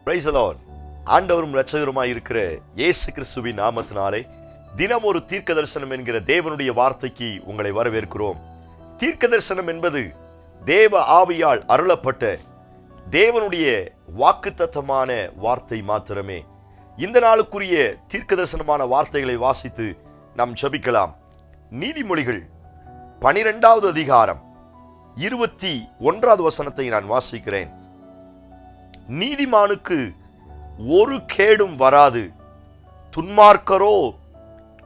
Price the Lord. ஆண்டவரும் இரட்சகருமாய் இருக்கிற இயேசு கிறிஸ்துவின் நாமத்தினாலே தினம் ஒரு தீர்க்க தரிசனம் என்கிற தேவனுடைய வார்த்தைக்கு உங்களை வரவேற்கிறோம். தீர்க்க தரிசனம் என்பது தேவ ஆவியால் அருளப்பட்ட தேவனுடைய வாக்குத்தத்தமான வார்த்தை மாத்திரமே. இந்த நாளுக்குரிய தீர்க்க தரிசனமான வார்த்தைகளை வாசித்து நாம் ஜெபிக்கலாம். நீதிமொழிகள் 12வது அதிகாரம் 21வது வசனத்தை நான் வாசிக்கிறேன். நீதிமானுக்கு ஒரு கேடும் வராது, துன்மார்க்கரோ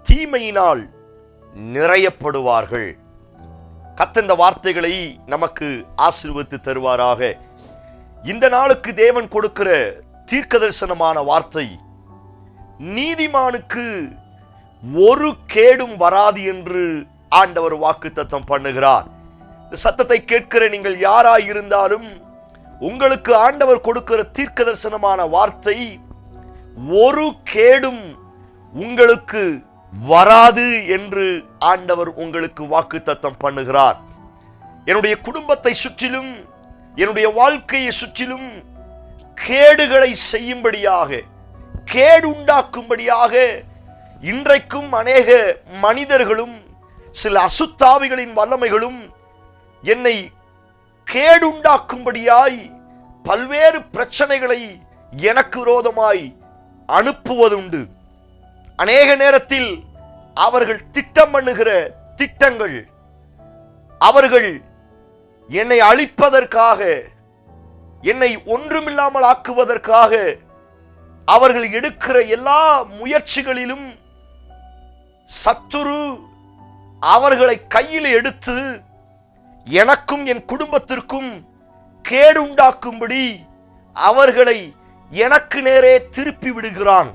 தீமையினால் நிறையப்படுவார்கள். கர்த்தர் இந்த வார்த்தைகளை நமக்கு ஆசீர்வதித்து தருவாராக. இந்த நாளுக்கு தேவன் கொடுக்கிற தீர்க்க தரிசனமான வார்த்தை, நீதிமானுக்கு ஒரு கேடும் வராது என்று ஆண்டவர் வாக்குத்தத்தம் பண்ணுகிறார். இந்த சத்தத்தை கேட்கிற நீங்கள் யாராய் இருந்தாலும் உங்களுக்கு ஆண்டவர் கொடுக்கிற தீர்க்க தரிசனமான வார்த்தை, ஒரு கேடும் உங்களுக்கு வராது என்று ஆண்டவர் உங்களுக்கு வாக்குத்தத்தம் பண்ணுகிறார். என்னுடைய குடும்பத்தை சுற்றிலும் என்னுடைய வாழ்க்கையை சுற்றிலும் கேடுகளை செய்யும்படியாக, கேடு உண்டாக்கும்படியாக இன்றைக்கும் அநேக மனிதர்களும் சில அசுத்தாவிகளின் வல்லமைகளும் என்னை கேடுண்டாக்கும்படியாய் பல்வேறு பிரச்சனைகளை எனக்கு விரோதமாய் அனுப்புவதுண்டு. அநேக நேரத்தில் அவர்கள் திட்டம் பண்ணுகிற திட்டங்கள், அவர்கள் என்னை அழிப்பதற்காக, என்னை ஒன்றுமில்லாமல் ஆக்குவதற்காக அவர்கள் எடுக்கிற எல்லா முயற்சிகளிலும் சத்துரு அவர்களை கையில் எடுத்து எனக்கும் என் குடும்பத்திற்கும் கேடு உண்டாக்கும்படி அவர்களை எனக்கு நேரே திருப்பி விடுகிறான்.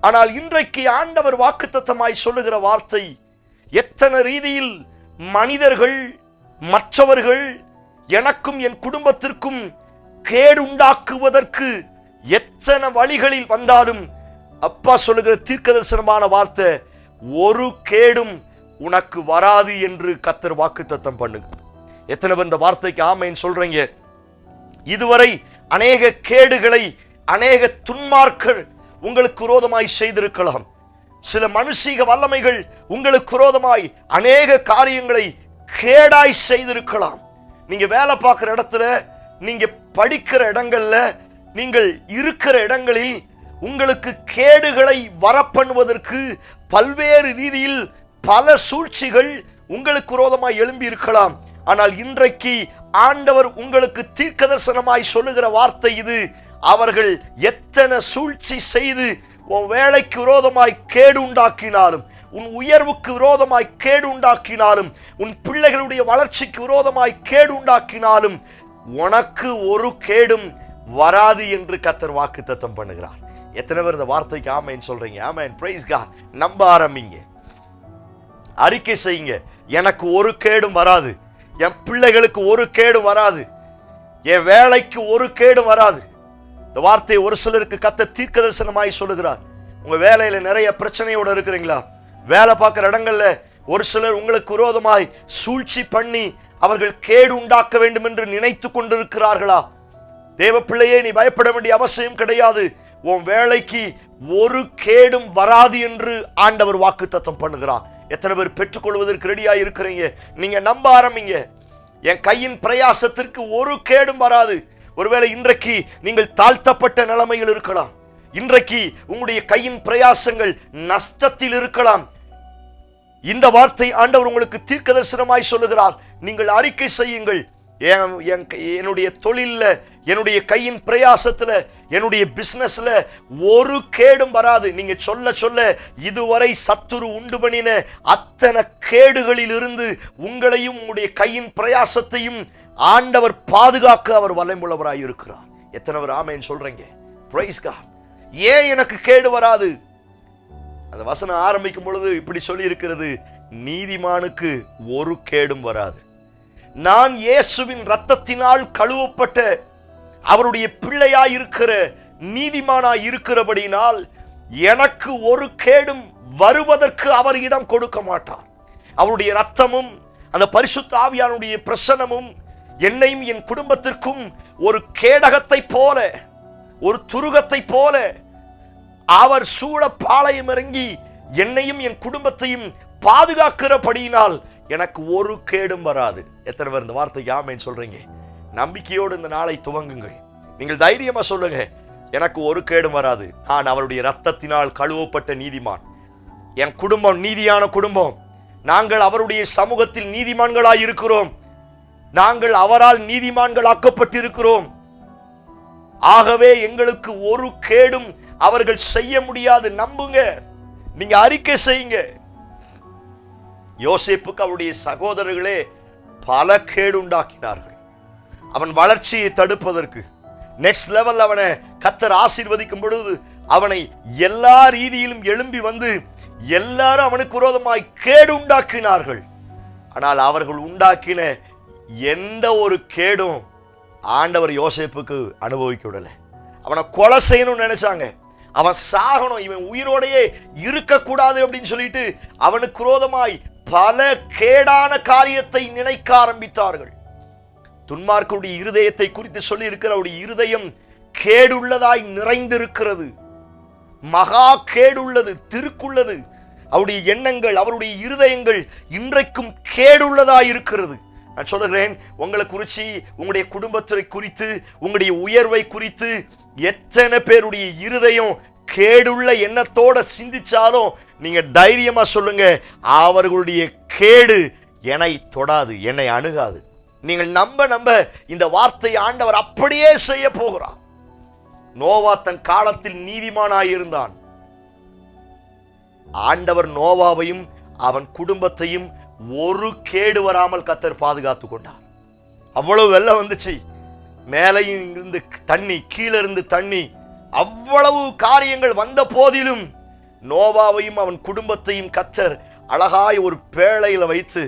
ஆனால் இன்றைக்கு ஆண்டவர் வாக்குத்தத்தமாய் சொல்லுகிற வார்த்தை, எத்தனை ரீதியில் மனிதர்கள் மற்றவர்கள் எனக்கும் என் குடும்பத்திற்கும் கேடு உண்டாக்குவதற்கு எத்தனை வழிகளில் வந்தாலும், அப்பா சொல்லுகிற தீர்க்க தரிசனமான வார்த்தை, ஒரு கேடும் உனக்கு வராது என்று கர்த்தர் வாக்குத்தத்தம் பண்ணுங்க. எத்தனை பேர் இந்த வார்த்தைக்கு ஆமென் சொல்றீங்க? இதுவரை அநேக கேடுகளை அநேக துன்மார்க்கர் உங்களுக்கு விரோதமாய் செய்திருக்கலாம். சில மனுஷீக வல்லமைகள் உங்களுக்கு விரோதமாய் அநேக காரியங்களை கேடாய் செய்திருக்கலாம். நீங்க வேலை பார்க்கிற இடத்துல, நீங்க படிக்கிற இடங்கள்ல, நீங்கள் இருக்கிற இடங்களில் உங்களுக்கு கேடுகளை வரப்பண்ணுவதற்கு பல்வேறு ரீதியில் பல சூழ்ச்சிகள் உங்களுக்கு விரோதமாய் எழும்பி இருக்கலாம். ஆனால் இன்றைக்கு ஆண்டவர் உங்களுக்கு தீர்க்க தரிசனமாய் சொல்லுகிற வார்த்தை இது, அவர்கள் எத்தனை சூழ்ச்சி செய்து உன் வேலைக்கு விரோதமாய் கேடு உண்டாக்கினாலும், உன் உயர்வுக்கு விரோதமாய் கேடு உண்டாக்கினாலும், உன் பிள்ளைகளுடைய வளர்ச்சிக்கு விரோதமாய் கேடு உண்டாக்கினாலும் உனக்கு ஒரு கேடும் வராது என்று கர்த்தர் வாக்குத்தத்தம் பண்ணுகிறார். எத்தனை பேர் இந்த வார்த்தைக்கு ஆமென் சொல்றீங்க? ஆமென், பிரைஸ் காட். நம்ப ஆரம்பிங்க, அறிக்கை செய்யுங்க. எனக்கு ஒரு கேடும் வராது, என் பிள்ளைகளுக்கு ஒரு கேடும் வராது, என் வேலைக்கு ஒரு கேடும் வராது. இந்த வார்த்தையை ஒரு சிலருக்கு கர்த்தர் தீர்க்க தரிசனமாய் சொல்லுகிறார். உங்க வேலையில நிறைய பிரச்சனையோட இருக்கிறீங்களா? வேலை பார்க்கிற இடங்கள்ல ஒரு சிலர் உங்களுக்கு விரோதமாய் சூழ்ச்சி பண்ணி அவர்கள் கேடு உண்டாக்க வேண்டும் என்று நினைத்து கொண்டிருக்கிறார்களா? தேவ பிள்ளையே, நீ பயப்பட வேண்டிய அவசியம் கிடையாது. உன் வேலைக்கு ஒரு கேடும் வராது என்று ஆண்டவர் வாக்குத்தத்தம் பண்ணுகிறார். எத்தனை பேர் பெற்றுக்கொள்வதற்கு ரெடியா இருக்கிறீங்க? நீங்க நம்ப ஆரம்பிங்க. என் கையின் பிரயாசத்திற்கு ஒரு கேடும் வராது. ஒருவேளை இன்றைக்கு நீங்கள் தாழ்த்தப்பட்ட நிலைமையில் இருக்கலாம். இன்றைக்கு உங்களுடைய கையின் பிரயாசங்கள் நஷ்டத்தில் இருக்கலாம். இந்த வார்த்தை ஆண்டவர் உங்களுக்கு தீர்க்க தரிசனமாய் சொல்லுகிறார். நீங்கள் அறிக்கை செய்யுங்கள். என்னுடைய தொழில்ல, என்னுடைய கையின் பிரயாசத்துல, என்னுடைய பிசினஸ்ல ஒரு கேடும் வராது. நீங்க சொல்ல சொல்ல இதுவரை சத்துரு உண்டு பண்ணின அத்தனை கேடுகளில் இருந்து உங்களையும் உங்களுடைய கையின் பிரயாசத்தையும் ஆண்டவர் பாதுகாக்க அவர் வல்லமையுள்ளவராய் இருக்கிறார். எத்தனை பேர் ஆமென் சொல்றீங்க? Praise God. ஏன் எனக்கு கேடு வராது? அந்த வசனம் ஆரம்பிக்கும் பொழுது இப்படி சொல்லி இருக்கிறது, நீதிமானுக்கு ஒரு கேடும் வராது. நான் இயேசுவின் இரத்தத்தினால் கழுவப்பட்ட அவருடைய பிள்ளையாய் இருக்கிற நீதிமானாய் இருக்கிறபடினால் எனக்கு ஒரு கேடும் வருவதற்கு அவர் இடம் கொடுக்க மாட்டார். அவருடைய இரத்தமும் அந்த பரிசுத்த ஆவியானுடைய பிரசன்னமும் என்னையும் என் குடும்பத்திற்கும் ஒரு கேடகத்தை போல ஒரு துருகத்தை போல அவர் சூழ பாளையம் இறங்கி என்னையும் என் குடும்பத்தையும் பாதுகாக்கிறபடியினால் எனக்கு ஒரு கேடும் வராது. எத்தனை பேர் இந்த வார்த்தைக்கு ஆமென் சொல்றீங்க? நம்பிக்கையோடு இந்த நாளை துவங்குங்கள். நீங்கள் தைரியமா சொல்லுங்க, எனக்கு ஒரு கேடும் வராது. நான் அவருடைய இரத்தத்தினால் கழுவப்பட்ட நீதிமான். என் குடும்பம் நீதியான குடும்பம். நாங்கள் அவருடைய சமூகத்தில் நீதிமான்களாய் இருக்கிறோம். நாங்கள் அவரால் நீதிமான்கள் ஆக்கப்பட்டிருக்கிறோம். ஆகவே எங்களுக்கு ஒரு கேடும் அவர்கள் செய்ய முடியாது. நம்புங்க, நீங்க அறிக்கை செய்யுங்க. யோசேப்புக்கு அவருடைய சகோதரர்களே பல கேடு உண்டாக்கினார்கள். அவன் வளர்ச்சியை தடுப்பதற்கு, நெக்ஸ்ட் லெவல் அவனை கர்த்தர் ஆசீர்வதிக்கும் பொழுது அவனை எல்லா ரீதியிலும் எழும்பி வந்து எல்லாரும் அவனுக்கு விரோதமாய் கேடு உண்டாக்கினார்கள். ஆனால் அவர்கள் உண்டாக்கின எந்த ஒரு கேடும் ஆண்டவர் யோசேப்புக்கு அனுபவிக்க விடல. அவனை கொலை செய்யணும்னு நினைச்சாங்க. அவன் சாகணும், இவன் உயிரோடையே இருக்கக்கூடாது அப்படின்னு சொல்லிட்டு அவனுக்கு விரோதமாய் பல கேடான காரியத்தை நினைக்க ஆரம்பித்தார்கள். துன்மார்க்கருடைய இருதயத்தை குறித்து சொல்லி இருக்கிற அவருடைய இருதயம் கேடுள்ளதாய் நிறைந்திருக்கிறது. மகா கேடுள்ளது, திருக்குள்ளது. அவருடைய எண்ணங்கள், அவருடைய இருதயங்கள் இன்றைக்கும் கேடுள்ளதாய் இருக்கிறது. நான் சொல்லுகிறேன், உங்களை குறித்து, உங்களுடைய குடும்பத்தை குறித்து, உங்களுடைய உயர்வை குறித்து எத்தனை பேருடைய இருதயம் கேடுள்ள எண்ணத்தோட சிந்திச்சாலும் நீங்க தைரியமா சொல்லுங்க, அவர்களுடைய கேடு என்னை தொடாது, என்னை அணுகாது. நீங்கள் நம்ப இந்த வார்த்தை ஆண்டவர் அப்படியே செய்ய போகிறார். நோவா தன் காலத்தில் நீதிமானாயிருந்தான். ஆண்டவர் நோவாவையும் அவன் குடும்பத்தையும் ஒரு கேடு வராமல் கர்த்தர் பாதுகாத்து கொண்டார். அவ்வளவு வெள்ளம் வந்துச்சு, மேலையும் இருந்து தண்ணி, கீழே இருந்து தண்ணி, அவ்வளவு காரியங்கள் வந்த போதிலும் நோவாவையும் அவன் குடும்பத்தையும் கர்த்தர் அழகாய் ஒரு பேழையில வைத்து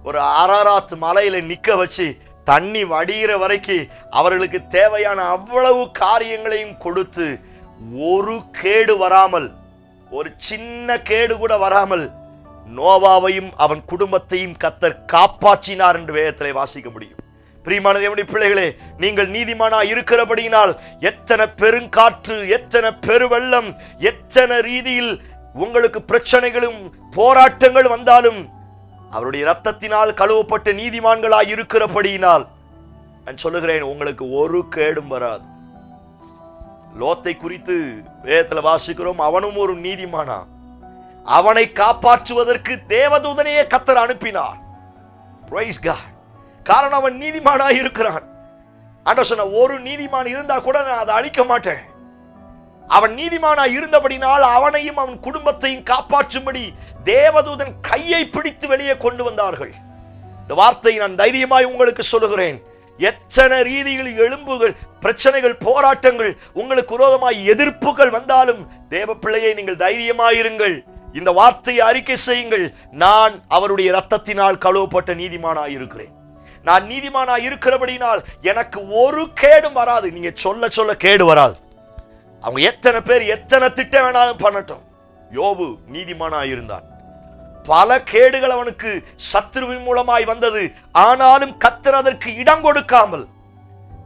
ஒரு அரராத் மலையில நிக்க வச்சு தண்ணி வடிகிற வரைக்கும் அவர்களுக்கு தேவையான அவ்வளவு காரியங்களையும் கொடுத்து ஒரு கேடு வராமல், ஒரு சின்ன கேடு கூட வராமல் நோவாவையும் அவன் குடும்பத்தையும் கர்த்தர் காப்பாற்றினார் என்று வேதத்திலே வாசிக்க முடியும். பிரியமான தேவனுடைய பிள்ளைகளே, நீங்கள் நீதிமானா இருக்கிறபடியினால் எத்தனை பெருங்காற்று, எத்தனை பெருவெள்ளம், எத்தனை ரீதியில் உங்களுக்கு பிரச்சனைகளும் போராட்டங்கள் வந்தாலும் அவருடைய இரத்தத்தினால் கழுவப்பட்ட நீதிமான்களாய் இருக்கிறபடியினால் நான் சொல்லுகிறேன், உங்களுக்கு ஒரு கேடும் வராது. லோத்தை குறித்து வேதத்தில் வாசிக்கிறோம், அவனும் ஒரு நீதிமானா. அவனை காப்பாற்றுவதற்கு தேவதூதனையே கர்த்தர் அனுப்பினார். Praise God. காரணம் அவன் நீதிமானாய் இருக்கிறான். ஆண்டவர் சொன்ன, ஒரு நீதிமான் இருந்தா கூட நான் அதை அழிக்க மாட்டேன். அவன் நீதிமானாய் இருந்தபடினால் அவனையும் அவன் குடும்பத்தையும் காப்பாற்றும்படி தேவதூதன் கையை பிடித்து வெளியே கொண்டு வந்தார்கள். இந்த வார்த்தையை நான் தைரியமாய் உங்களுக்கு சொல்லுகிறேன். எத்தனை ரீதியில் எழும்புகள், பிரச்சனைகள், போராட்டங்கள், உங்களுக்கு விரோதமாய் எதிர்ப்புகள் வந்தாலும் தேவ பிள்ளையை நீங்கள் தைரியமாயிருங்கள். இந்த வார்த்தையை அறிக்கை செய்யுங்கள். நான் அவருடைய இரத்தத்தினால் கழுவப்பட்ட நீதிமானாய் இருக்கிறேன். நான் நீதிமானாய் இருக்கிறபடினால் எனக்கு ஒரு கேடும் வராது. நீங்க சொல்ல சொல்ல கேடு வராது. அவங்க எத்தனை பேர் எத்தனை திட்டம் வேணாலும் பண்ணட்டும். யோபு நீதிமானாய் இருந்தான். பல கேடுகள் அவனுக்கு சத்துருவின் மூலமாய் வந்தது. ஆனாலும் கர்த்தர் அதற்கு இடம் கொடுக்காமல்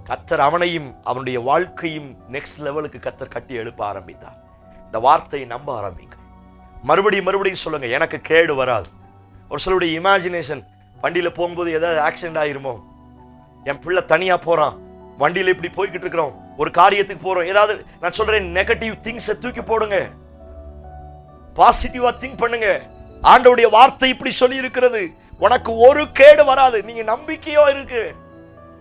கர்த்தர் அவனையும் அவனுடைய வாழ்க்கையும் நெக்ஸ்ட் லெவலுக்கு கர்த்தர் கட்டி எழுப்ப ஆரம்பித்தார். இந்த வார்த்தையை நம்ப ஆரம்பிங்க. மறுபடியும் சொல்லுங்க, எனக்கு கேடு வராது. ஒரு சிலருடைய இமேஜினேஷன், வண்டியில போகும்போது ஏதாவது ஆக்சிடென்ட் ஆயிருமோ, என் பிள்ளை தனியா போறான், வண்டியில இப்படி போய்கிட்டு இருக்கிறோம், ஒரு காரியத்துக்கு போறோம், ஏதாவது, நான் சொல்றேன், நெகட்டிவ் திங்ஸ் தூக்கி போடுங்க, பாசிட்டிவா திங்க் பண்ணுங்க. ஆண்டவருடைய வார்த்தை இப்படி சொல்லி இருக்கிறது, உனக்கு ஒரு கேடு வராது. நீங்க நம்பிக்கையோ இருக்கு.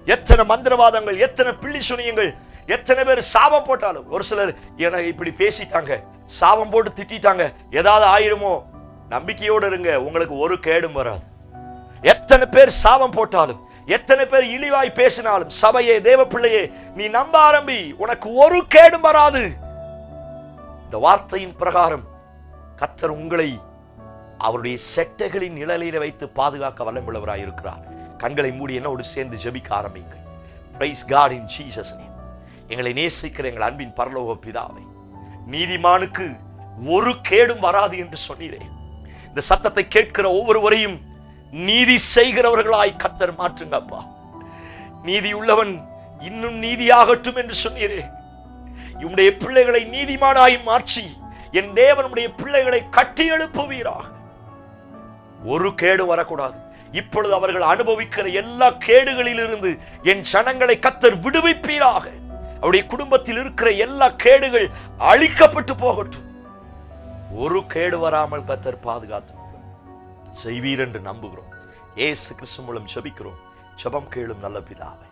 எத்தனை மந்திரவாதங்கள், எத்தனை பிள்ளி சுனியங்கள், எத்தனை பேர் சாபம் போட்டாலும், ஒரு சிலர் எனக்கு இப்படி பேசிட்டாங்க, சாபம் போட்டு திட்டாங்க, ஏதாவது ஆயிருமோ, நம்பிக்கையோடு இருங்க, உங்களுக்கு ஒரு கேடும் வராது. எத்தனை பேர் சாபம் போட்டாலும், எத்தனை பேர் இழிவாய் பேசினாலும், சபையே, தேவ பிள்ளையே, நீ நம்ப ஆரம்பி, உனக்கு ஒரு கேடும் வராது. இந்த வார்த்தையின் பிரகாரம் கர்த்தர் உங்களை அவருடைய செட்டைகளின் நிழலில் வைத்து பாதுகாக்க வல்லமுள்ளவராய் இருக்கிறார். கண்களை மூடி என்னோடு சேர்ந்து ஜெபிக்க ஆரம்பிங்கள். Praise God in Jesus name. எங்களை நேசிக்கிற எங்கள் அன்பின் பரலோக பிதாவே, நீதிமானுக்கு ஒரு கேடும் வராது என்று சொன்னீரே. இந்த சத்தத்தை கேட்கிற ஒவ்வொருவரையும் நீதி செய்கிறவர்களாய் கர்த்தர் மாற்றுங்கப்பா. நீதி உள்ளவன் இன்னும் நீதியாகட்டும் என்று சொன்னீரே. உம்முடைய பிள்ளைகளை நீதிமானாய் மாற்றி என் தேவனுடைய பிள்ளைகளை கட்டி எழுப்புவீராக. ஒரு கேடு வரக்கூடாது. இப்பொழுது அவர்கள் அனுபவிக்கிற எல்லா கேடுகளிலிருந்து என் ஜனங்களை கர்த்தர் விடுவிப்பீராக. அவருடைய குடும்பத்தில் இருக்கிற எல்லா கேடுகள் அழிக்கப்பட்டு போகட்டும். ஒரு கேடு வராமல் கர்த்தர் பாதுகாத்து செய்வீர் என்று நம்புகிறோம். இயேசு கிறிஸ்து மூலம் ஜெபிக்கிறோம். ஜெபம் கேளும் நல்ல பிதாவே.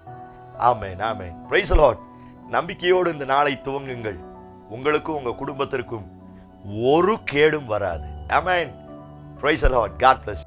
Amen, amen. Praise the Lord. நம்பிக்கையோடு இந்த நாளை துவங்குங்கள். உங்களுக்கும் உங்க குடும்பத்திற்கும் ஒரு கேடும் வராது. Amen. Praise the Lord. God plus.